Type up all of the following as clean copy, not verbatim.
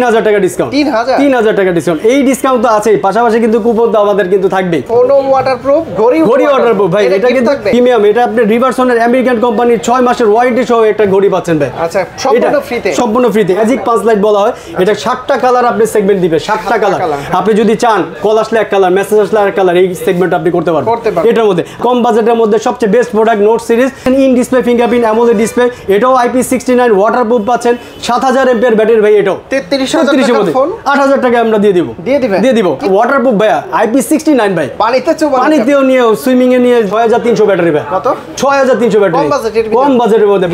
3000 টাকা ডিসকাউন্ট। 3000 টাকা ডিসকাউন্ট। এই ডিসকাউন্ট তো আছেই, পাশাপাশি কিন্তু কুপন তো আমাদের কিন্তু থাকবে। কোনো ওয়াটারপ্রুফ ঘড়ি ওয়াটারপ্রুফ ভাই, এটা কিন্তু প্রিমিয়াম। এটা আপনি রিভারসনের আমেরিকান কোম্পানির 6 মাসের ওয়ারেন্টি সহ একটা ঘড়ি পাচ্ছেন ভাই। আচ্ছা, সম্পূর্ণ ফ্রিতে। সম্পূর্ণ ফ্রিতে। ম্যাজিক 5 লাইট বলা হয়। এটা 7টা কালার আপনি সেগমেন্ট দিবে, 7টা কালার। আপনি যদি চান কল আসলে এক কালার, মেসেজ আসলে আর কালার, এই সেগমেন্ট আপনি করতে পারবেন। এটার মধ্যে কম বাজেটের মধ্যে সবচেয়ে best product note series, in display fingerprint AMOLED display. এটাও IP69 ওয়াটারপ্রুফ পাচ্ছেন, 7000 এমপিআর ব্যাটারি ভাই। এটাও 33,000 টাকার ফোন 8000 টাকা আমরা দিয়ে দিব ওয়াটারপ্রুফ ভাই। IP69 ভাই, পানিতেও নিয়ে সুইমিং এ নিয়ে 6300 ব্যাটারি ভাই। কত? 6300 ব্যাটারি, কম বাজেটের মধ্যে।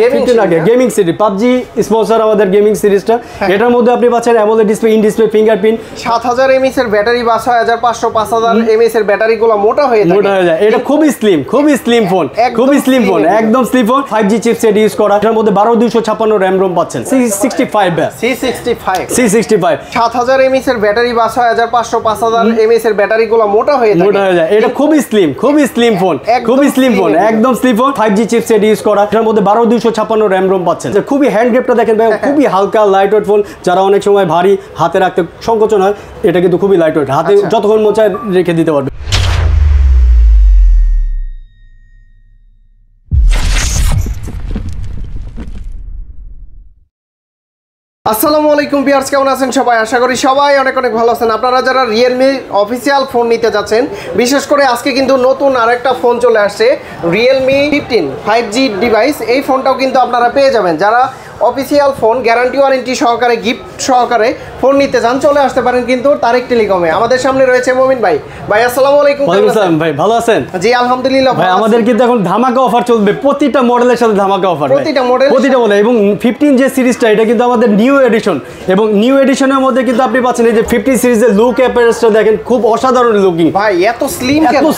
গেমিং সিরিজ, PUBG স্পন্সর আমাদের গেমিং সিরিজটা। এটার মধ্যে আপনি পাচ্ছেন AMOLED display, in display fingerprint, 7000 mAh এর ব্যাটারি বা 6500 5000 mAh এর ব্যাটারিগুলো মোটা হয়ে যায়। এটা খুবই স্লিম ফোন, খুবই স্লিম ফোন, একদম slim phone. 5G chipset use করা। এটার মধ্যে 12256 র‍্যাম রোম পাচ্ছেন। C65 7000 mAh এর ব্যাটারি বা 6500 5000 mAh এর ব্যাটারিগুলো মোটা হয়ে যায়। এটা খুবই স্লিম ফোন, একদম slim phone. 5G chipset use করা। এটার মধ্যে 12256 র‍্যাম রোম পাচ্ছেন। খুবই হ্যান্ড গ্রিপটা দেখেন ভাই, খুবই হালকা লাইট ওয়েট ফোন। যারা অনেক সময় ভারী হাতে রাখতে সংকোচন হয়, এটা কিন্তু খুবই লাইট ওয়েট, হাতে যতক্ষণ মন চায় রেখে দিতে পারবে। আসসালামু আলাইকুম ভিউয়ার্স, কেমন আছেন সবাই? আশা করি সবাই অনেক ভালো আছেন। আপনারা যারা রিয়েলমি অফিসিয়াল ফোন নিতে যাচ্ছেন, বিশেষ করে আজকে কিন্তু নতুন আরেকটা ফোন চলে আসছে, রিয়েলমি 15 5G ডিভাইস। এই ফোনটাও কিন্তু আপনারা পেয়ে যাবেন। যারা অফিসিয়াল ফোন গ্যারান্টি ওয়ারেন্টি সহকারে গিফট সহকারে ফোন নিতে চান, চলে আসতে পারেন কিন্তু তারেক টেলিকমে। আমাদের সামনে রয়েছে মমিন ভাই। ভাই আসসালামু আলাইকুম। ওয়ালাইকুম আসসালাম ভাই, ভালো আছেন? জি আলহামদুলিল্লাহ ভাই। আমাদের কিন্তু এখন ধামাকা অফার চলবে, প্রতিটা মডেলের সাথে ধামাকা অফার, প্রতিটা মডেল। এবং 15 যে সিরিজটা, এটা কিন্তু আমাদের নিউ এডিশন, এবং নিউ এডিশনের মধ্যে কিন্তু আপনি পাচ্ছেন এই যে 15 সিরিজের লুক অ্যাপিয়ারেন্সটা দেখেন, খুব অসাধারণ লুকিং ভাই। এত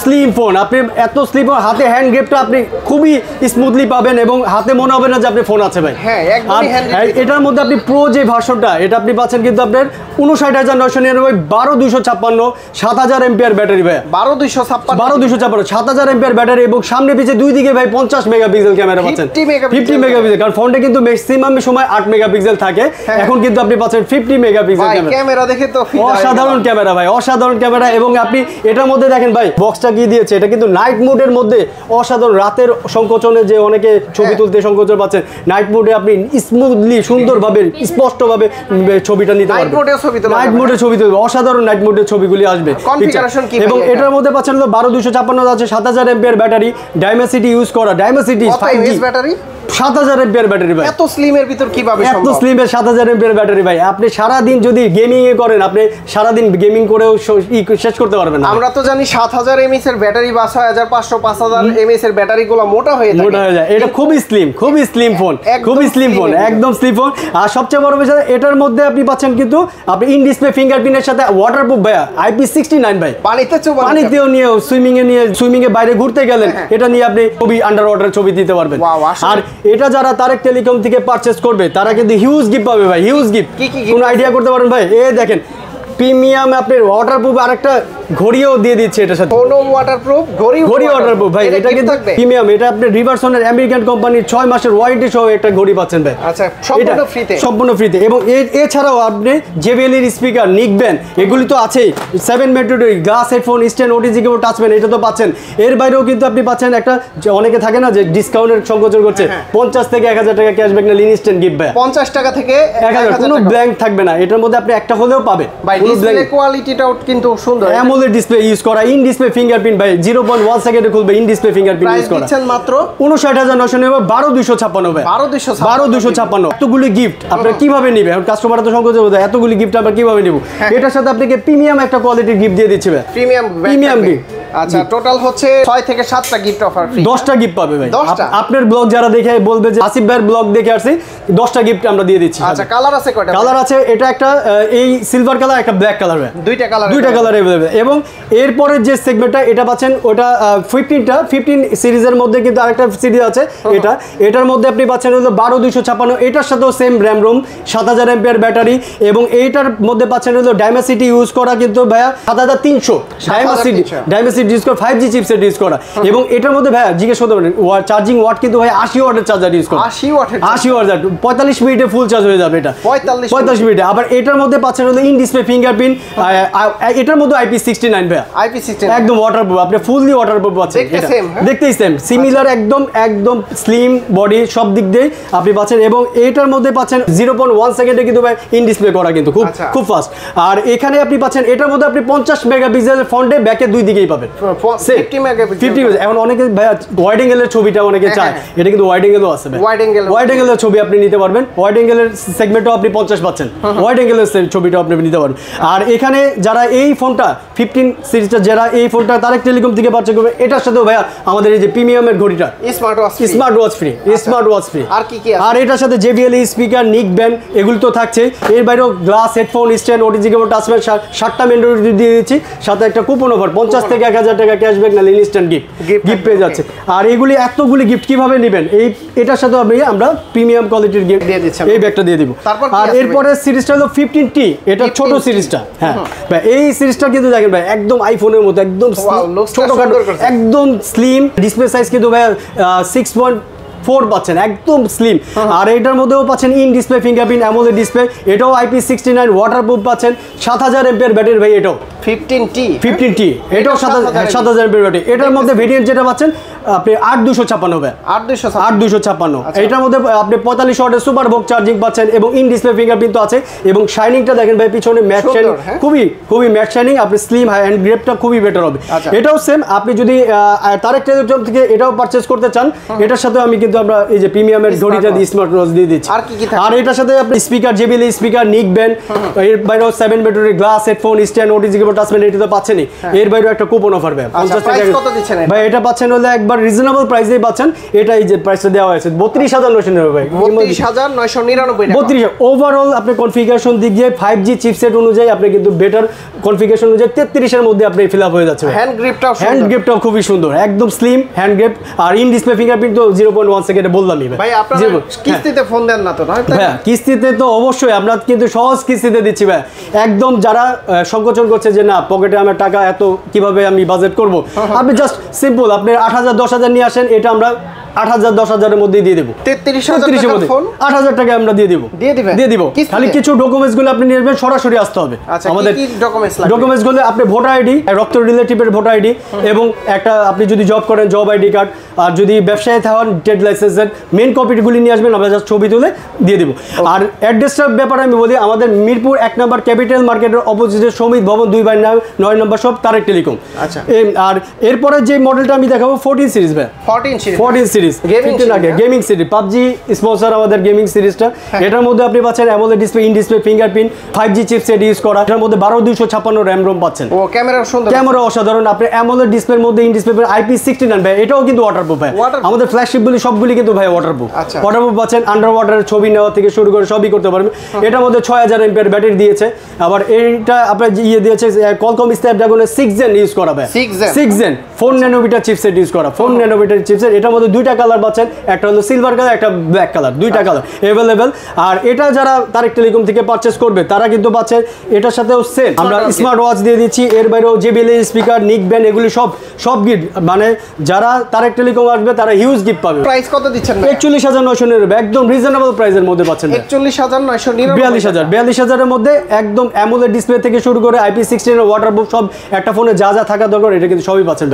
স্লিম ফোন, আপনি এত স্লিম হাতে হ্যান্ড গ্রিপটা আপনি খুবই স্মুথলি পাবেন, এবং হাতে মনে হবে না যে আপনি ফোন আছে ভাই। হ্যাঁ, একদমই হ্যান্ড। এটার মধ্যে আপনি প্রো যে ভার্সনটা, এটা আপনি পাচ্ছেন কিন্তু আপনার 59999, 12256, 7000 এমপিআর ব্যাটারি ভাই। 12256, 7000 এমপিআর ব্যাটারি, এবং সামনে পিছে দুই দিকে ভাই 50 মেগাপিক্সেল ক্যামেরা পাচ্ছেন। 50 মেগাপিক্সেল, কারণ ফোনটা কিন্তু ম্যাক্সিমাম সময় 8 মেগাপিক্সেল থাকে, এখন কিন্তু আপনি পাচ্ছেন 50 মেগাপিক্সেল ক্যামেরা। দেখে তো অসাধারণ ক্যামেরা ভাই, অসাধারণ ক্যামেরা। এবং আপনি এটার মধ্যে দেখেন ভাই, বক্সটা কি দিয়েছে, এটা কিন্তু নাইট মোডের মধ্যে অসাধারণ। রাতের সংকোচনে যে অনেকে ছবি তুলতে সংকোচন পাচ্ছেন, নাইট মোডে আপনি স্মুথলি সুন্দরভাবে স্পষ্টভাবে ছবিটা নিতে পারবেন। নাইট মোডে ছবি তুলবে, অসাধারণ নাইট মোডের ছবিগুলি আসবে। এবং এটার মধ্যে পাচ্ছেন 12256 আছে, 7000 এমপিআর ব্যাটারি, ডাইমেসিটি ইউজ করা, ডাইমেসিটি 5G ব্যাটারি, 7000 এমপিআর ব্যাটারি ভাই। এত স্লিমের ভিতর কিভাবে সম্ভব? এত স্লিমের 7000 এমপিআর ব্যাটারি ভাই। আপনি সারা দিন যদি গেমিং এ করেন, আপনি সারা দিন গেমিং করেও শেষ করতে পারবেন না। আমরা তো জানি 7000 mAh এর ব্যাটারি বা 6500 5000 mAh এর ব্যাটারিগুলো মোটা হয়ে যায়। এটা খুবই স্লিম ফোন, একদম স্লিম ফোন। আর সবচেয়ে বড় বিষয়, এটার মধ্যে আপনি পাচ্ছেন কিন্তু আপনি ইন ডিসপ্লে ফিঙ্গারপ্রিন্টের সাথে ওয়াটারপ্রুফ ভাই, IP69 ভাই। পানিতেও নিয়ে সুইমিং এ বাইরে ঘুরতে গেলেন, এটা নিয়ে আপনি ছবি আন্ডার ওয়াটার ছবি দিতে পারবেন। আর এটা যারা তারেক টেলিকম থেকে পারচেজ করবে, তারা কিন্তু হিউজ গিফট পাবে ভাই, হিউজ গিফট। কোন আইডিয়া করতে পারেন ভাই? এই দেখেন, প্রিমিয়াম আপনার ওয়াটারপ্রুফ আরেকটা ঘড়িও দিয়ে দিচ্ছে এটার সাথে। কোনো ওয়াটারপ্রুফ ঘড়ি ওয়াটারপ্রুফ ভাই। এটা কিন্তু প্রিমিয়াম। এটা আপনি রিভারসনের আমেরিকান কোম্পানির 6 মাসের ওয়ারেন্টি সহ একটা ঘড়ি পাচ্ছেন ভাই। আচ্ছা, সম্পূর্ণ ফ্রিতে। এবং এছাড়াও আপনি JBL এর স্পিকার, নিকব্যান্ড, এগুলি তো আছেই। 7 মেট্রোডি glass headphone, stand, OTG keyboard, touchpad, এটা তো পাচ্ছেন। এর বাইরেও কিন্তু আপনি পাচ্ছেন একটা, অনেকে থাকে না যে ডিসকাউন্টের সংকোচন করছে, 50 থেকে 1000 টাকা ক্যাশব্যাক না ইনস্ট্যান্ট গিফট ভাই। 50 টাকা থেকে 1000, কোনো ব্ল্যাঙ্ক থাকবে না। এটার মধ্যে আপনি একটা হলেও পাবেন ভাই। ডিসপ্লে কোয়ালিটিটাও কিন্তু সুন্দর, অ্যামোলেড ডিসপ্লে ইউজ করা, ইন ডিসপ্লে ফিঙ্গারপ্রিন্ট ভাই, 0.1 সেকেন্ডে খুলবে ইন ডিসপ্লে ফিঙ্গারপ্রিন্ট ইউজ করা। দিচ্ছেন মাত্র 59999, 12256 ভাই। 12256 এতগুলি গিফট আপনারা কিভাবে নেবেন? এখন কাস্টমাররা তো সংকোচ হবে, এতগুলি গিফট আমরা কিভাবে নেব? এটার সাথে আপনাকে প্রিমিয়াম একটা কোয়ালিটির গিফট দিয়ে দিচ্ছে ভাই, প্রিমিয়াম গিফট। আচ্ছা, টোটাল হচ্ছে 6 থেকে 7টা গিফট অফার ফ্রি, 10টা গিফট পাবে ভাই। আপনার ব্লগ যারা দেখে বলবে যে আসিফ ভাইয়ের ব্লগ দেখে আসছি, 10টা গিফট আমরা দিয়ে দিচ্ছি। আচ্ছা, কালার আছে কয়টা? কালার আছে, এটা একটা এই সিলভার কালার, একটা ব্ল্যাক কালার ভাই। দুইটা কালার अवेलेबल। এবং এবং এরপরে যে সেগমেন্টটা এটা পাচ্ছেন ওটা 15 সিরিজের মধ্যে কিন্তু আরেকটা সিরিজ আছে এটার মধ্যে আপনি পাচ্ছেন হলো 12256, এটার সাথেও same RAM ROM, 7000 MPR battery, এবং এইটার মধ্যে পাচ্ছেন হলো ডাইমেনসিটি ইউজ করা কিন্তু ভাইয়া 7300 ডাইমেনসিটি ইউজ করা 5G চিপসেট ইউজ করা, এবং এটার মধ্যে ভাইয়া জিজ্ঞেস করতে পারেন চার্জিং ওয়াট কিন্তু ভাই 80 ওয়াটের চার্জার ইউজ করা, 80 ওয়াট 45 মিনিটে ফুল চার্জ হয়ে যাবে এটা 45 মিনিটে। আবার এটার মধ্যে পাচ্ছেন হলো ইন ডিসপ্লে ফিঙ্গারপ্রিন্ট, এটার মধ্যে IP69 ভাইয়া, IP69 একদম ওয়াটারপ্রুফ, আপনি ফুললি ওয়াটারপ্রুফ পাচ্ছেন, দেখতেই সেম সিমিলার, একদম স্লিম বডি সব দিক দিয়ে আপনি পাচ্ছেন, এবং এটার মধ্যে পাচ্ছেন 0.1 সেকেন্ডে কিন্তু ভাই ইন ডিসপ্লে করা কিন্তু খুব ফাস্ট। আর এখানে আপনি পাচ্ছেন এটার মধ্যে আপনি 50 মেগাপিক্সেলের ফ্রন্টে ব্যাকে দুই দিকেই পাবেন, 50 মেগাপিক্সেল। এখন অনেকে ভাই ওয়াইড অ্যাঙ্গেলের ছবিটা অনেকে চায়, এটা কিন্তু ওয়াইড অ্যাঙ্গেলও আছে, ওয়াইড অ্যাঙ্গেলের ছবি আপনি নিতে পারবেন, ওয়াইড অ্যাঙ্গেলের সেগমেন্টও আপনি 50 পাচ্ছেন, ওয়াইড অ্যাঙ্গেলের ছবিটাও আপনি নিতে পারবেন। আর এখানে যারা এই ফোনটা 15 সিরিজটা যারা এই ফোনটা তারেক টেলিকম থেকে পারচেজ করবে, এটার সাথেও ভাইয়া আমাদের এই যে প্রিমিয়ামের ঘড়িটা স্মার্ট ওয়াচ ফ্রি, আর কি কি আছে, আর এটার সাথে JBL স্পিকার, নিক ব্যান্ড এগুলো তো থাকছে, এর বাইরেও glass, headphone, stand, OTG cable, touchpad 7টা মেন্ডোরিটি দিয়ে দিচ্ছি, সাথে একটা কুপন অফার 50 থেকে 1000 টাকা ক্যাশব্যাক না ইনস্ট্যান্ট গিফট পেয়ে যাচ্ছে। আর এগুলি এতগুলি গিফট কিভাবে নেবেন, এটার সাথে আমরা প্রিমিয়াম কোয়ালিটির গিফট দিয়ে দিচ্ছি, এই ব্যাগটা দিয়ে দিব। আর এরপরে সিরিজটা হলো 15T, এটা ছোট সিরিজটা, হ্যাঁ ভাই এই সিরিজটা কিন্তু দেখেন ভাই একদম আইফোনের মতো একদম ছোটখাটো, একদম স্লিম, ডিসপ্লে সাইজ কিন্তু ভাই 6.4 পাচ্ছেন, একদম স্লিম। আর এটার মধ্যেও পাচ্ছেন in display fingerprint AMOLED display, এটাও IP69 ওয়াটারপ্রুফ পাচ্ছেন, 7000 এমপিআর ব্যাটারি ভাই, এটাও 15T এটাও 7000 এমপিআর ব্যাটারি। এটার মধ্যে ভেরিয়েন্ট যেটা পাচ্ছেন আপনি 8256 ভাই, 8256, এটার মধ্যে আপনি 45 ওয়াটের সুপার ভোগ চার্জিং পাচ্ছেন, এবং ইন ডিসপ্লে ফিঙ্গারপ্রিন্ট তো আছে, এবং শাইনিংটা দেখেন ভাই পিছনে ম্যাট শাইনিং, খুবই ম্যাট শাইনিং, আপনি স্লিম হ্যান্ড গ্রিপটা খুবই বেটার হবে। এটাও সেম, আপনি যদি তারেক টেলিকম থেকে এটাও পারচেজ করতে চান, এটার সাথে আমি কিন্তু আমরা এই যে প্রিমিয়ামের ঘড়িটা দিয়ে স্মার্ট ওয়াচ দিয়ে দিচ্ছি। আর এটার সাথে আপনি স্পিকার, JBL স্পিকার, নিক ব্যান্ড, এর বাইরেও 7 battery, glass, headphone, stand, OTG cable, touchpad এটা তো পাচ্ছেনই, এর বাইরেও একটা কুপন অফার ভাই 50 টাকা ভাই, এটা পাচ্ছেন হলে একবার রিজনেবল প্রাইসেই পাচ্ছেন, এটা এই যে প্রাইসটা দেওয়া হয়েছে 32999 ভাই, 32999 ওভারঅল আপনি কনফিগারেশন দিক দিয়ে 5G চিপসেট অনুযায়ী আপনি কিন্তু বেটার কনফিগারেশন অনুযায়ী 33 এর মধ্যে আপনি ফিল আপ হয়ে যাচ্ছে। হ্যান্ড গ্রিপটাও খুবই সুন্দর, একদম স্লিম হ্যান্ড গ্রিপ, আর ইন ডিসপ্লে ফিঙ্গারপ্রিন্ট তো 0.1 সেকেন্ডে বললামই ভাই। আপনারা কিস্তিতে ফোন দেন না তো? হ্যাঁ কিস্তিতে তো অবশ্যই, আমরা কিন্তু সহজ কিস্তিতে দিচ্ছি ভাই, একদম যারা সংকোচন করছে যে না পকেটে আমার টাকা এত কিভাবে আমি বাজেট করব, আপনি জাস্ট সিম্পল আপনি 8000 10000 নিয়ে আসেন, এটা আমরা 8000 10000 মধ্যে দিয়ে দেবো, 33,000 মধ্যে 8000 টাকা আমরা দিয়ে দিব। খালি কিছু ডকুমেন্টস গুলো আপনি নিয়ে আসবেন, সরাসরি আসতে হবে। আমাদের ডকুমেন্টস গুলো আপনি ভোটার আইডি, রক্ত রিলেটিভের ভোটার আইডি, এবং একটা আপনি যদি জব করেন জব আইডি কার্ড, আর যদি ব্যবসায়ী থাকেন ট্রেড লাইসেন্সের মেন কপিগুলি নিয়ে আসবেন, আমরা জাস্ট ছবি তুলে দিয়ে দিব। আর অ্যাড্রেসটার ব্যাপারে আমি বলি, আমাদের মিরপুর 1 নম্বর ক্যাপিটাল মার্কেটের অপোজিটে শ্রমিক ভবন 2/9 নম্বর শপ, তারেক টেলিকম। আর এরপরে যে মডেলটা আমি দেখাবো 14 সিরিজ ভাই, 14 series gaming series, PUBG sponsor আমাদের গেমিং সিরিজটা। এটার মধ্যে আপনি পাচ্ছেন AMOLED display, in display fingerprint, 5G chipset use করা, এটার মধ্যে 12256 র্যাম রোম পাচ্ছেন, ও ক্যামেরা অসাধারণ। আপনি অ্যামোলেড ডিসপ্লের মধ্যে ইন ডিসপ্লে IP69 ভাই, এটাও কিন্তু ওয়াটারপ্রুফ ভাই, আমাদের ফ্ল্যাগশিপগুলি সবগুলি কিন্তু ভাই ওয়াটারপ্রুফ পাচ্ছেন, আন্ডার ওয়াটারের ছবি নেওয়া থেকে শুরু করে সবই করতে পারবেন। এটার মধ্যে 6000 এমপিআর ব্যাটারি দিয়েছে, আবার এইটা আপনার দিয়েছে Qualcomm Snapdragon 6 Gen ইউজ করা ভাই, 6 Gen 4 ন্যানোমিটার চিপসেট ইউজ করা, 4 ন্যানোমিটার চিপসেট। এটার মধ্যে দুইটা কালার পাচ্ছেন, একটা হলো সিলভার কালার, একটা ব্ল্যাক কালার, দুইটা কালার अवेलेबल। আর এটা যারা তারেক টেলিকম থেকে পারচেজ করবে তারা কিন্তু পাচ্ছেন এটার সাথেও সেম আমরা স্মার্ট ওয়াচ দিয়ে দিচ্ছি, এর বাইরেও JBL স্পিকার, নিক ব্যান্ড এগুলি সব গিফট, মানে যারা তারেক টেলিকম আসবে তারা হিউজ গিফট পাবে। প্রাইস কত দিচ্ছেন? 41999 একদম রিজনেবল প্রাইসের মধ্যে পাচ্ছেন। 41999 42000 এর মধ্যে একদম অ্যামোলেড ডিসপ্লে থেকে শুরু করে IP69 ওয়াটারপ্রুফ সব, একটা ফোনে যা যা থাকা দরকার এটা কিন্তু সবই পাচ্ছেন।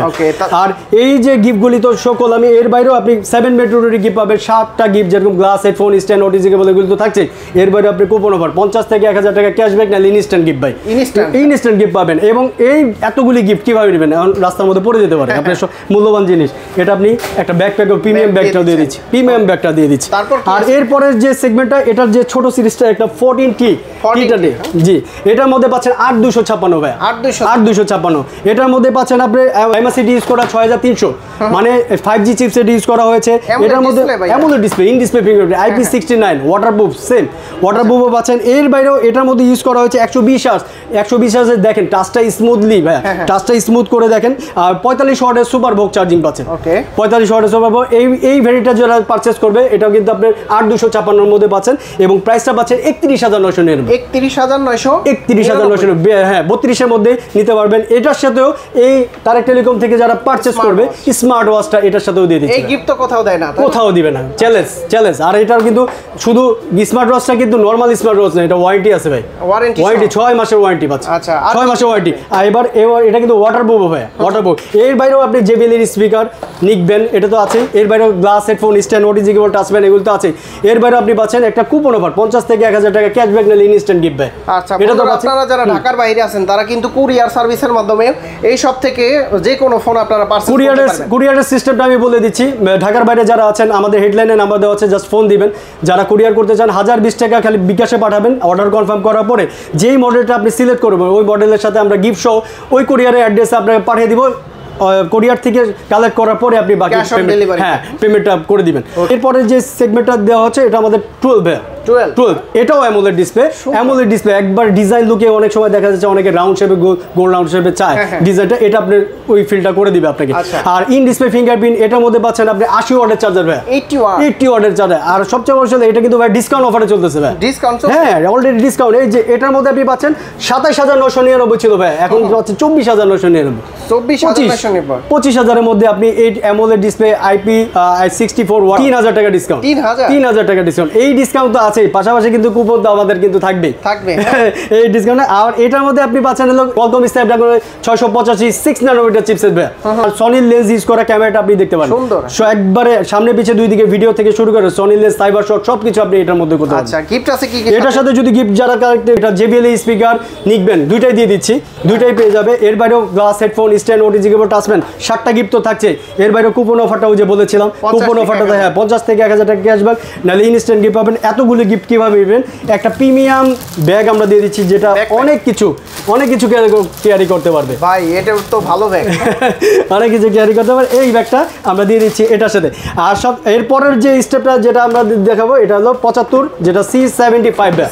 আর এই যে গিফটগুলি তো সকল আমি, এর বাইরেও আপনি 7 মেট্রোরি গিফট পাবেন, 7টা গিফট, যেরকম গ্লাস, হেডফোন, স্ট্যান্ড, ওটিজি কেবল এগুলো তো থাকছে। এর বাইরে আপনি কুপন অফার 50 থেকে 1000 টাকা ক্যাশব্যাক না ইনস্ট্যান্ট গিফট ভাই, ইনস্ট্যান্ট গিফট পাবেন। এবং এই এতগুলি গিফট কিভাবে নেবেন, রাস্তার মধ্যে পড়ে যেতে পারে আপনার মূল্যবান জিনিস, এটা আপনি একটা ব্যাকপ্যাক প্রিমিয়াম ব্যাগটাও দিয়ে দিচ্ছি, আর এরপরে যে সেগমেন্টটা, এটার যে ছোট সিরিজটা একটা 14T জি, এটার মধ্যে পাচ্ছেন 8256 ভাই, 8256। এটার মধ্যে পাচ্ছেন আপনি MSCD ইউজ করা 6300, মানে 5G চিপসেট ইউজ করা, করা হয়েছে। এটার মধ্যে AMOLED display, in display fingerprint, IP69 waterproof, same ওয়াটারপ্রুফও পাচ্ছেন। এর বাইরেও এটার মধ্যে ইউজ করা হয়েছে 120 Hz। 120 Hz দেখেন টাচটা স্মুথলি ভাই, টাচটা স্মুথ করে দেখেন। আর 45 ওয়াটের সুপার ভোগ চার্জিং পাচ্ছেন। 45 ওয়াটের সুপার ভোগ। এই ভ্যারিয়েন্টটা যারা পারচেজ করবে এটাও কিন্তু আপনার 8256 এর মধ্যে পাচ্ছেন এবং প্রাইসটা পাচ্ছেন 31999। 31999, হ্যাঁ 32 এর মধ্যে নিতে পারবেন। এটার সাথেও এই তারেক টেলিকম থেকে যারা পারচেজ করবে স্মার্ট ওয়াচটা এটার সাথেও দিয়ে দিচ্ছে। এই গিফট তো কোথাও দেয় না, কোথাও দিবে না, চ্যালেঞ্জ। আর এটার কিন্তু শুধু স্মার্ট ওয়াচটা কিন্তু নরমাল স্মার্ট ওয়াচ না, এটা ওয়ারেন্টি আছে ভাই, ওয়ারেন্টি 6 মাসের ওয়ারেন্টি পাচ্ছে। আচ্ছা 6 মাসের ওয়ারেন্টি। আর এবার এটা কিন্তু ওয়াটারপ্রুফ হয়, ওয়াটারপ্রুফ। এর বাইরেও আপনি JBL এর স্পিকার নিকবেন, এটা তো আছে। এর বাইরেও glass headphone, stand, OTG cable, touchpad এগুলো তো আছে। এর বাইরে আপনি পাচ্ছেন একটা কুপন অফার 50 থেকে 1000 টাকা ক্যাশব্যাক নিলে ইনস্ট্যান্ট গিফট ভাই। আচ্ছা এটা তো আপনারা যারা ঢাকার বাইরে আছেন তারা কিন্তু কুরিয়ার সার্ভিসের মাধ্যমে এই সব থেকে যে কোনো ফোন আপনারা পারচেজ করতে পারবেন। কুরিয়ারের সিস্টেমটা আমি বলে দিচ্ছি। ঢাকার বাইরে যারা আছেন আমাদের হেডলাইনে নাম্বার দেওয়া আছে, জাস্ট ফোন দিবেন। যারা কুরিয়ার করতে চান 1020 টাকা খালি বিকাশে পাঠাবেন। অর্ডার কনফার্ম করার পরে যেই মডেলটা আপনি সিলেক্ট করবেন ওই মডেলের সাথে আমরা গিফট সহ ওই কুরিয়ারের অ্যাড্রেসে আপনাকে পাঠিয়ে দিব। কোরিয়ার থেকে কালেক্ট করার পরে আপনি বাকি পেমেন্টটা করে দিবেন। এরপরে যে সেগমেন্টটা দেওয়া হচ্ছে এটা আমাদের 12 এটাও অ্যামোলেড ডিসপ্লে একবার ডিজাইন লুকে অনেক সময় দেখা যাচ্ছে অনেকে রাউন্ড শেপে গোল রাউন্ড শেপে চায় ডিজাইনটা, এটা আপনি ওই ফিলটা করে দিবে আপনাকে। আর ইন ডিসপ্লে ফিঙ্গারপ্রিন্ট এটার মধ্যে পাচ্ছেন আপনি 80 ওয়াটের চার্জার ভাই, 80 ওয়াটের চার্জার। আর সবচেয়ে বড় কথা এটা কিন্তু ভাই ডিসকাউন্ট অফারে চলতেছে ভাই, হ্যাঁ অলরেডি ডিসকাউন্ট। এই যে এটার মধ্যে আপনি পাচ্ছেন 27999 ছিল ভাই, এখন পাচ্ছেন 24999, 25000 এর মধ্যে আপনি এই অ্যামোলেড ডিসপ্লে IP64 ওয়াট 3000 টাকা ডিসকাউন্ট, 3000 টাকা ডিসকাউন্ট। এই ডিসকাউন্ট তো আছে, পাশাপাশি কিন্তু কুপন তো আমাদের কিন্তু থাকবে এই ডিসকাউন্ট। আর এটার মধ্যে আপনি পাচ্ছেন হলো কোয়ালকম স্ন্যাপড্রাগন 685 6 ন্যানোমিটার চিপসেট ভাই। আর সনি লেন্স ইউজ করা ক্যামেরাটা আপনি দেখতে পারেন, একবারে সামনে পিছে দুই দিকে ভিডিও থেকে শুরু করে সনি লেন্স, সাইবার শট সবকিছু আপনি এটার মধ্যে করতে পারবেন। আচ্ছা গিফট আছে কি? এটার সাথে যদি গিফট যারা এটা JBL স্পিকার নিকবেন দুইটাই দিয়ে দিচ্ছি, দুইটাই পেয়ে যাবে। এর বাইরেও glass headphone, stand, OTG cable, touchpad 7টা gift তো থাকছে। এর বাইরেও কুপন অফারটাও যে বলেছিলাম, কুপন অফারটা হ্যাঁ 50 থেকে 1000 টাকা ক্যাশব্যাক নালে ইনস্ট্যান্ট গিফট পাবেন। এতগুলো গিফট কিভাবে পাবেন? একটা প্রিমিয়াম ব্যাগ আমরা দিয়ে দিচ্ছি যেটা অনেক কিছু ক্যারি করতে পারবে ভাই। এটা তো ভালো ব্যাগ, অনেক কিছু ক্যারি করতে পারবে। এই ব্যাগটা আমরা দিয়ে দিচ্ছি এটার সাথে। আর সব এরপরের যে স্টেপটা যেটা আমরা দেখাবো এটা হলো 75, যেটা C75 ব্যাগ,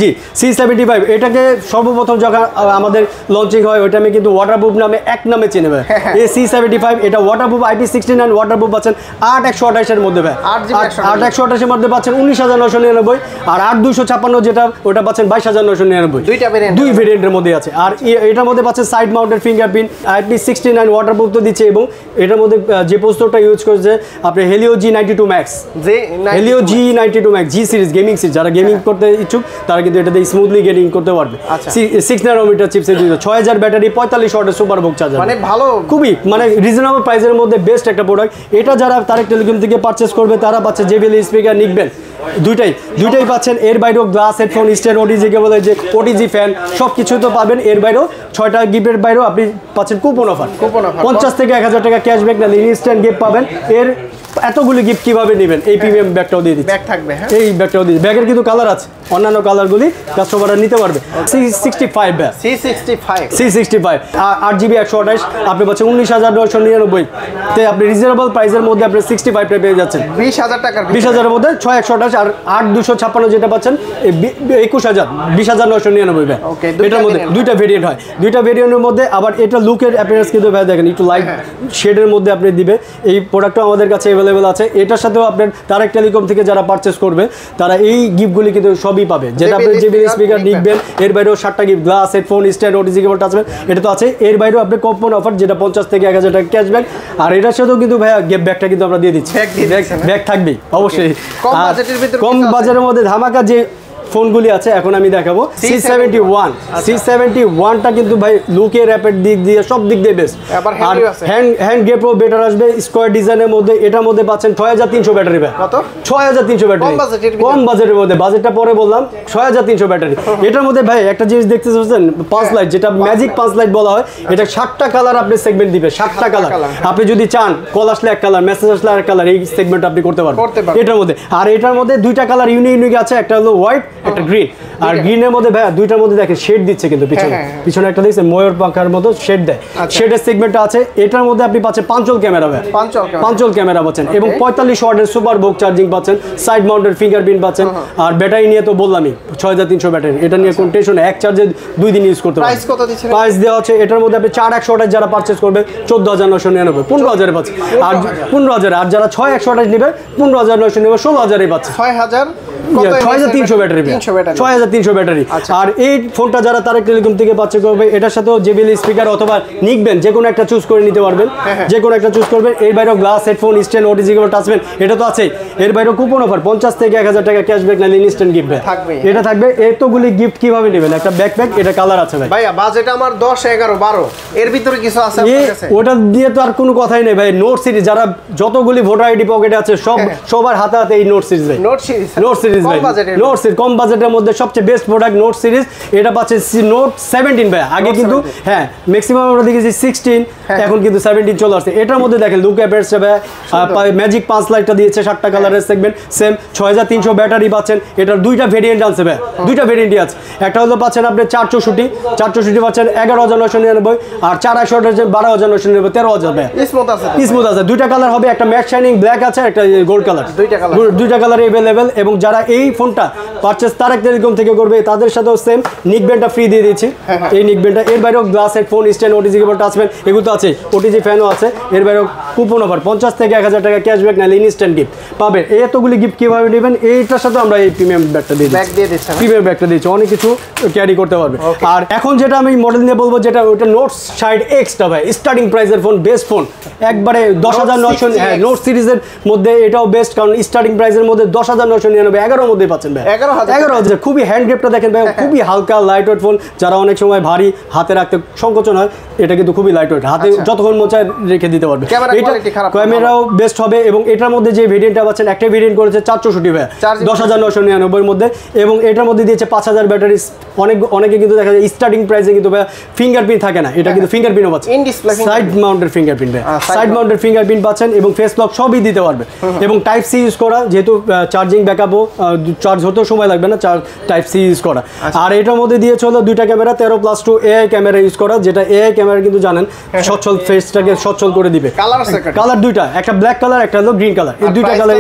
জি C75। এটাকে সর্বপ্রথম যখন আমাদের লঞ্চিং হয় ওই টাইমে কিন্তু ওয়াটারপ্রুফ নামে এক নামে চিনে ভাই এই C75। এটা ওয়াটারপ্রুফ IP69 ওয়াটারপ্রুফ পাচ্ছেন 8/128 এর মধ্যে ভাই, 8/128 এর মধ্যে পাচ্ছেন 19999। আর 8256 যেটা ওটা পাচ্ছেন 22999। দুই ভেরিয়েন্টের মধ্যে আছে। আর এটার মধ্যে পাচ্ছেন side mounted fingerprint, IP69 waterproof তো দিচ্ছে। এবং এটার মধ্যে যে প্রসেসরটা ইউজ করছে আপনি Helio G92 Max, Helio G92 Max G series gaming series, যারা গেমিং করতে ইচ্ছুক তারা কিন্তু এটাতে স্মুথলি গেমিং করতে পারবে। 6 ন্যানোমিটার চিপসেট, 6000 ব্যাটারি, 45 ওয়াটের সুপার ভোগ চার্জার, মানে ভালো, খুবই মানে রিজনেবল প্রাইসের মধ্যে বেস্ট একটা প্রোডাক্ট। এটা যারা তারেক টেলিকম থেকে পারচেস করবে তারা পাচ্ছে JBL স্পিকার নিকবেন, দুইটাই পাচ্ছেন। এর বাইরেও গ্লাস হেডফোন, স্ট্যান্ড, OTG কেবল, যে OTG ফ্যান সব কিছু তো পাবেন। এর বাইরেও 6টা গিফটের বাইরেও আপনি পাচ্ছেন কুপন অফার 50 থেকে 1000 টাকা ক্যাশব্যাক নালে ইনস্ট্যান্ট গিফট পাবেন। এর এতগুলি গিফট কিভাবে নেবেন? এই প্রিমিয়াম ব্যাগটাও দিয়ে দিচ্ছি, ব্যাগ থাকবে, হ্যাঁ এই ব্যাগটাও দিয়ে। ব্যাগের কিন্তু কালার আছে, অন্যান্য কালারগুলি কাস্টমাররা নিতে পারবে। C65 ব্যাগ, C65 8GB 128 আপনি পাচ্ছেন 19999 তে। আপনি রিজনেবল প্রাইসের মধ্যে আপনি 65টা পেয়ে যাচ্ছেন 20000 এর মধ্যে 6228। আর 8256 যেটা পাচ্ছেন 21000 20999 ব্যাগ। এটার মধ্যে দুইটা ভেরিয়েন্ট হয়, দুইটা ভেরিয়েন্টের মধ্যে আবার এটা লুকের অ্যাপিয়ারেন্স কিন্তু ভাই দেখেন একটু লাইট শেডের মধ্যে আপনি দিবে। এই প্রোডাক্টটা আমাদের কাছে অ্যাভেলেবল আছে। এটার সাথেও আপনার তারেক টেলিকম থেকে যারা পারচেস করবে তারা এই গিফটগুলি কিন্তু সবই পাবে, যেটা আপনি JBL স্পিকার নিকবেন। এর বাইরেও 7টা gift, glass headphone, stand, OTG cable, touchpad এটা তো আছে। এর বাইরেও আপনি কুপন অফার যেটা 50 থেকে 1000 টাকা ক্যাশব্যাক। আর এটার সাথেও কিন্তু ভাইয়া ব্যাগটা কিন্তু আমরা দিয়ে দিচ্ছি, ব্যাগ থাকবেই অবশ্যই। কম বাজারের মধ্যে ধামাকা যে ফোনগুলি আছে এখন আমি দেখাবো C71টা কিন্তু ভাই লুকের র্যাপের দিক দিয়ে সব দিক দিয়ে বেস্ট। আর হ্যান্ড গ্রিপও বেটার আসবে স্কোয়ার ডিজাইনের মধ্যে। এটার মধ্যে পাচ্ছেন 6300 ব্যাটারি ভাই, কত 6300 ব্যাটারি, কম বাজেটের মধ্যে, বাজেটটা পরে বললাম 6300 ব্যাটারি। এটার মধ্যে ভাই একটা জিনিস দেখতে পাচ্ছেন পাঁচ লাইট, যেটা ম্যাজিক 5 লাইট বলা হয়। এটা 7টা কালার আপনি সেগমেন্ট দিবে, 7টা কালার। আপনি যদি চান কল আসলে এক কালার, মেসেজ আসলে আর কালার, এই সেগমেন্ট আপনি করতে পারবেন এটার মধ্যে। আর এটার মধ্যে দুইটা কালার ইউনিক আছে, একটা হলো হোয়াইট, একটা গ্রিন। আর গ্রিনের মধ্যে ভাই দুইটার মধ্যে দেখেন শেড দিচ্ছে কিন্তু পিছনে, পিছনে একটা দেখছেন ময়ূর পাখার মতো শেড দেয়, শেডের সেগমেন্টটা আছে। এটার মধ্যে আপনি পাচ্ছেন পাঞ্চল ক্যামেরা ভাই, পাঞ্চল ক্যামেরা পাচ্ছেন এবং 45 ওয়াটের সুপার বুক চার্জিং পাচ্ছেন, সাইড মাউন্টেড ফিঙ্গারপ্রিন্ট পাচ্ছেন। আর ব্যাটারি নিয়ে তো বললামই 6300 ব্যাটারি, এটা নিয়ে কোন টেনশন, এক চার্জে 2 দিন ইউজ করতে পারবেন। প্রাইস কত দিচ্ছেন? প্রাইস দেওয়া হচ্ছে এটার মধ্যে আপনি 4100 যারা পারচেজ করবে 14999, 15000 পাচ্ছে। আর 15000, আর যারা 6100 নেবে 15900 নেবে 16000 পাচ্ছে। 6300 ব্যাটারি, 6300 ব্যাটারি। আর এই ফোনটা যারা তারেক টেলিকম থেকে পাচ্ছে করবে, এটার সাথেও জেবিএল স্পিকার অথবা নিকবেন যে কোনো একটা চুজ করে নিতে পারবেন, যে কোনো একটা চুজ করবেন। এর বাইরেও গ্লাস হেডফোন, স্ট্যান্ড, ওটিজি কেবল, টাচপেন, এটা তো আছে। এর বাইরেও কুপন অফার 50 থেকে 1000 টাকা ক্যাশব্যাক নালে ইনস্ট্যান্ট গিফট থাকবে, এটা থাকবে। এতগুলি গিফট কিভাবে নেবেন? একটা ব্যাকপ্যাক, এটা কালার আছে ভাই। ভাইয়া বাজেট আমার 10, 11, 12 এর ভিতরে কিছু আছে আপনার কাছে? ওটা দিয়ে তো আর কোনো কথাই নেই ভাই। নোট সিরিজ যারা যতগুলি ভোটার আইডি পকেটে আছে সবার হাতে হাতে এই নোট সিরিজ ভাই, নোট সিরিজ ভাই, নোট সিরিজ কম বাজেটের মধ্যে সবচেয়ে বেস্ট প্রোডাক্ট নোট সিরিজ। এটা পাচ্ছে নোট 17 ভাই। আগে কিন্তু হ্যাঁ ম্যাক্সিমাম আমরা দেখেছি 16, এখন কিন্তু 17 চলে আসছে। এটার মধ্যে দেখেন লুক অ্যাপের ম্যাজিক 5 লাইটটা দিয়েছে, 7টা কালারের সেগমেন্ট, সেম 6300 ব্যাটারি পাচ্ছেন। এটার দুইটা ভেরিয়েন্ট আছে ভাই, দুইটা ভেরিয়েন্টই আছে। একটা হলো পাচ্ছেন আপনি 464 পাচ্ছেন 11999, আর 428 12999, 13000 ভাই। স্মুথ আছে, দুইটা কালার হবে, একটা ম্যাট শাইনিং ব্ল্যাক আছে, একটা গোল্ড কালার, দুইটা কালার अवेलेबल। এবং যারা এই ফোনটা পারচেজ তারেক টেলিকম থেকে করবে তাদের সাথেও সেম নিকবেনটা ফ্রি দিয়ে দিচ্ছি। এই নিকবেনটা, এর বাইরেও গ্লাস হেডফোন, স্ট্যান্ড, ওটিজি কেবল, টাচপেন এগুলো তো আছে, ওটিজি ফ্যানও আছে। এর বাইরেও কুপন অফার 50 থেকে 1000 টাকা ক্যাশব্যাক নালে ইনস্ট্যান্ট গিফট পাবেন। এই এতগুলি গিফট কিভাবে নেবেন? এইটার সাথে আমরা এই প্রিমিয়াম ব্যাগটা দিয়ে দিচ্ছি, প্রিমিয়াম ব্যাগটা দিচ্ছি, অনেক কিছু ক্যারি করতে পারবে। আর এখন যেটা আমি মডেল নিয়ে বলবো, যেটা ওটা নোট 60X টা ভাই, স্টার্টিং প্রাইসের ফোন, বেস্ট ফোন, একবারে 10900। হ্যাঁ, নোট সিরিজের মধ্যে এটাও বেস্ট, কারণ স্টার্টিং প্রাইসের মধ্যে 10999, 11 মধ্যে পাচ্ছেন ভাই, 11000। খুবই হ্যান্ড গ্রিপটা দেখেন ভাই, খুবই হালকা লাইট ওয়েট ফোন। যারা অনেক সময় ভারী হাতে রাখতে সংকোচন হয়, এটা কিন্তু খুবই লাইট ওয়েট, হাতে যতক্ষণ মন চায় রেখে দিতে পারবে। ক্যামেরাও বেস্ট হবে। এবং এটার মধ্যে যে ভেরিয়েন্টটা পাচ্ছেন, একটা ভেরিয়েন্ট করেছে 464 ভাই, 10999 মধ্যে, এবং এটার মধ্যে দিয়েছে 5000 ব্যাটারি। অনেকে কিন্তু দেখা যায় স্টার্টিং প্রাইসে কিন্তু ভাই ফিঙ্গারপ্রিন্ট থাকে না, এটা কিন্তু ফিঙ্গারপ্রিন্টও পাচ্ছেন, side mounted fingerprint, side mounted fingerprint পাচ্ছেন, এবং ফেস লক সবই দিতে পারবে। এবং টাইপ সি ইউজ করা, যেহেতু চার্জিং ব্যাকআপও, চার্জ হতেও সময় লাগবে না, টাইপ সি ইউজ করা। আর এটার মধ্যে দিয়েছে হলো দুইটা ক্যামেরা, 13+2 এআই ক্যামেরা ইউজ করা, যেটা এআই ক্যামেরা কিন্তু জানেন সচ্ছল ফেসটাকে সচ্ছল করে দিবে। কালার দুইটা, একটা ব্ল্যাক কালার, একটা হলো গ্রিন কালার। এই দুইটা কালার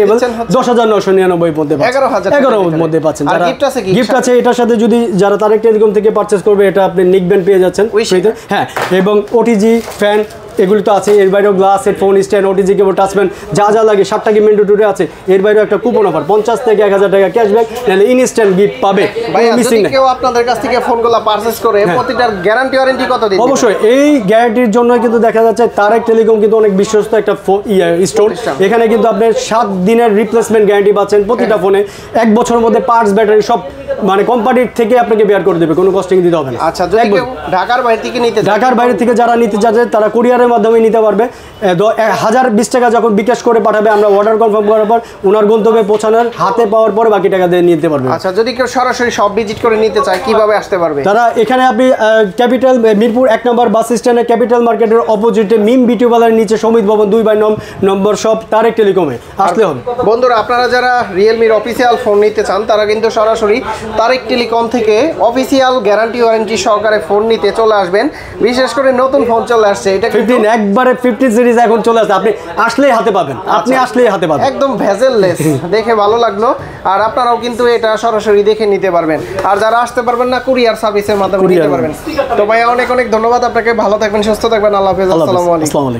10999 মধ্যে পাচ্ছেন, 11 মধ্যে পাচ্ছেন। যারা গিফট আছে এটার সাথে, যদি যারা তারেক টেলিকম থেকে পারচেজ করবে, এটা আপনি নিকবেন পেয়ে যাচ্ছেন ফ্রিতে। হ্যাঁ, এবং ওটিজি ফ্যান এগুলি তো আছে। এর বাইরেও গ্লাস হেডফোন, স্ট্যান্ড, ওটিজি কেবল, টাচপেন যা যা লাগে 7টা কি মেন্ডেটরি আছে। এর বাইরেও একটা কুপন অফার 50 থেকে 1000 টাকা ক্যাশব্যাক নালে ইনস্ট্যান্ট গিফট পাবে। মিসিং না। কেউ আপনাদের কাছ থেকে ফোনগুলো পারচেজ করে প্রতিটার গ্যারান্টি ওয়ারেন্টি কত দিন? অবশ্যই এই গ্যারান্টির জন্য কিন্তু দেখা যাচ্ছে তারেক টেলিকম কিন্তু অনেক বিশ্বস্ত একটা স্টোর। এখানে কিন্তু আপনি 7 দিনের রিপ্লেসমেন্ট গ্যারান্টি পাচ্ছেন প্রতিটা ফোনে। 1 বছরের মধ্যে পার্টস, ব্যাটারি সব মানে কোম্পানির থেকে আপনাকে বেয়ার করে দেবে, কোনো কস্টিং দিতে হবে না। আচ্ছা, যদি কেউ ঢাকার বাইরে থেকে নিতে, ঢাকার বাইরে থেকে যারা নিতে চাচ্ছে তারা কুরিয়ারের মাধ্যমে নিতে পারবে। 1020 টাকা যখন বিকাশ করে পাঠাবে, আমরা অর্ডার কনফার্ম করার পর ওনার গন্তব্যে পৌঁছানোর হাতে পাওয়ার পরে বাকি টাকা দিয়ে নিতে পারবে। আচ্ছা, যদি কেউ সরাসরি সব ভিজিট করে নিতে চায় কিভাবে আসতে পারবে? তারা এখানে আপনি ক্যাপিটাল মিরপুর 1 নম্বর বাস স্ট্যান্ডে ক্যাপিটাল মার্কেটের অপোজিটে মিম বিউটি পার্লারের নিচে সমিত ভবন 2/9 নম্বর শপ তারেক টেলিকমে আসলে হবে। বন্ধুরা, আপনারা যারা রিয়েলমির অফিসিয়াল ফোন নিতে চান তারা কিন্তু সরাসরি তারেক টেলিকম থেকে অফিসিয়াল গ্যারান্টি ওয়ারেন্টি সহকারে ফোন নিতে চলে আসবেন। বিশেষ করে নতুন ফোন চলে আসছে, এটা 15 একবারে 50 সিরিজ এখন চলে আসছে, আপনি আসলেই হাতে পাবেন, আপনি আসলেই হাতে পাবেন, একদম ভেজেললেস। দেখে ভালো লাগলো। আর আপনারাও কিন্তু এটা সরাসরি দেখে নিতে পারবেন। আর যারা আসতে পারবেন না, কুরিয়ার সার্ভিসের মাধ্যমে নিতে পারবেন। তো ভাই অনেক অনেক ধন্যবাদ আপনাকে, ভালো থাকবেন, সুস্থ থাকবেন, আল্লাহ হাফেজ, আসসালামু আলাইকুম।